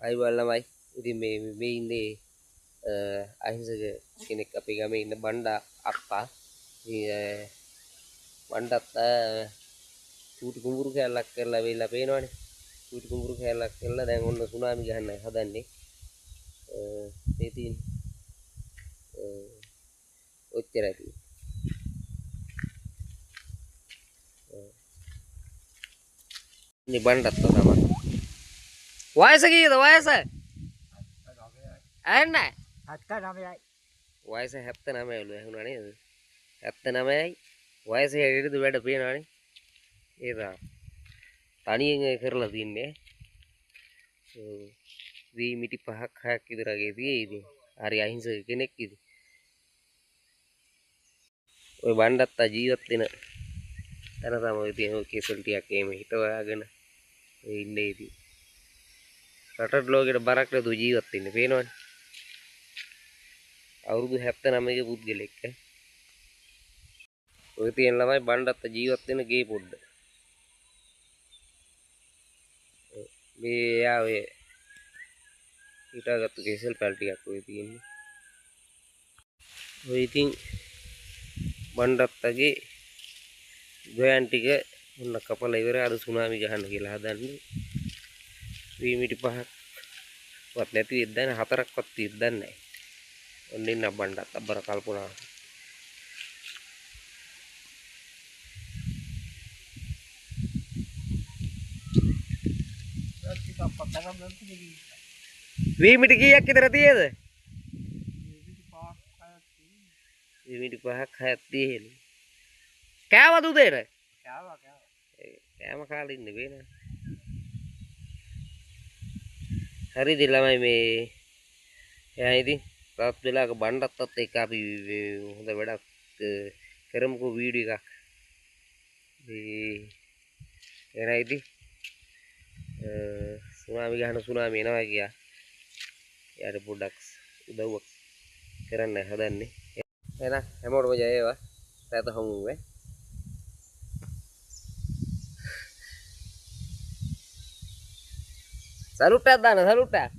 අයිබෝල් ළමයි. ඉතින් මේ ඉන්නේ අහිංසක කෙනෙක් අපේ ගමේ ඉන්න බණ්ඩා අක්කා. ඉතින් බණ්ඩත් චූටි කුඹුරු කැලක් කරලා වෙලා පේනවනේ. චූටි කුඹුරු කැලක් කරලා දැන් ඔන්න සුනාමි ගහන්න හදන්නේ. මේ තියෙන ඔච්චරයි. ඉන්නේ බණ්ඩත් තමයි. වයස කීයද වයස? ඇන්නේ? 79යි. වයස 79ලු ඇහුණා නේද? 79යි. වයස හැටියට වැඩ පේනවනේ. ඒ තමයි. තනියෙන් කරලා තින්නේ. දී මිටි 5ක් 6ක් විතර වගේ තියෙයි ඉතින්. හරි අහිංසක කෙනෙක් ඉතින්. ඔය බණ්ඩත් ජීවත් වෙන තැන තමයි තියෙන ඔය කේසල් ටිකක් එහෙම හිටවාගෙන ඉන්නේ ඉතින්. රටට ලෝකෙට බරක් නැතුව ජීවත් වෙන්නේ පේනවනේ. අවුරුදු 79 පුද්ගලෙක් ඈ. ඔය තියෙන ළමයි බණ්ඩත් ජීවත් වෙන ගේ පොඩ්ඩ. මේ යා ඔය හිටාගත්තු කේසල් පැල් ටිකක් ඔය තියෙන්නේ. ඔය ඉතින් බණ්ඩත්ගේ ගොයන් ටික ඔන්න කපලා ඉවරයි. අද සුනාමි ගහන්න කියලා හදන්නේ. වීමිටි 5ක්වත් නැති වෙද්ද දැන් 4ක්වත් තියෙද්ද නැහැ. ඔන්න ඉන්න බණ්ඩත් අබ්බර කල්පනා. වීමිටි කීයක් විතර තියෙද? වීමිටි 5ක් 6ක් තියෙන්නේ. කෑවද උදේට? කෑවා. කෑම කාලේ ඉන්නේ වේන. හරිද ළමයි මේ එයා ඉතින් තාත් වෙලාවක බණ්ඩත්තත් එක්ක අපි හොඳ වැඩක් කරමුකෝ වීඩියෝ එකක්. එනයි ඉතින් සුනාමි එනවා කියා. යාට පොඩ්ඩක් උදව්වක් කරන්න හදන්නේ. එහෙනම් හැමෝටම ජය වේවා. රැත හමුවේ. සලුට්ටක් දාන්න සලුට්ටක්.